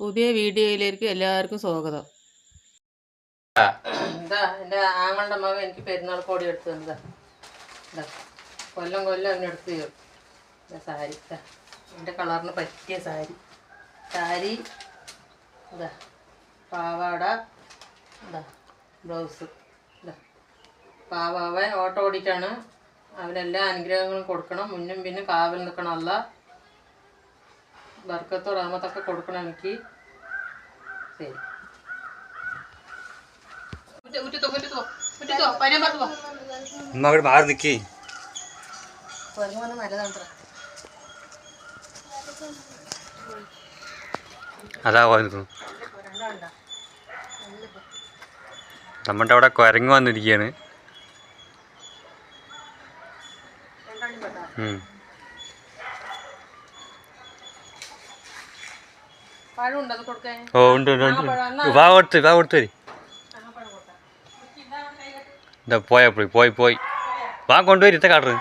പുതിയ വീഡിയോയിലേക്ക് എല്ലാവർക്കും സ്വാഗതം. എന്താ എൻ്റെ ആങ്ങളുടെ മകൻ എനിക്ക് പെരുന്നാൾ കോടി എടുത്തു തന്നതാ. എന്താ കൊല്ലം അവനെടുത്ത് തരും. സാരി എൻ്റെ കളറിന് പറ്റിയ സാരി ഇതാ പാവാട ഇതാ ബ്ലൗസ് ഇതാ. പാവാവൻ ഓട്ടോ ഓടിക്കാണ്. അവനെല്ലാ അനുഗ്രഹങ്ങളും കൊടുക്കണം. മുന്നും പിന്നും കാവൽ നിൽക്കണം. അല്ല ബർക്കത്തോ റഹ്മത്തൊക്കെ കൊടുക്കണം എനിക്ക്. ശരി മാറി നിൽക്കേ അതാ പോയിരുന്നു. നമ്മുടെ അവിടെ കുരങ്ങ് വന്നിരിക്കുകയാണ്. ഓ ഉണ്ട് വാ കൊടുത്ത് ഇതാ പോയി വാ കൊണ്ടുവരും ഇത്ത കാട്ടറ്.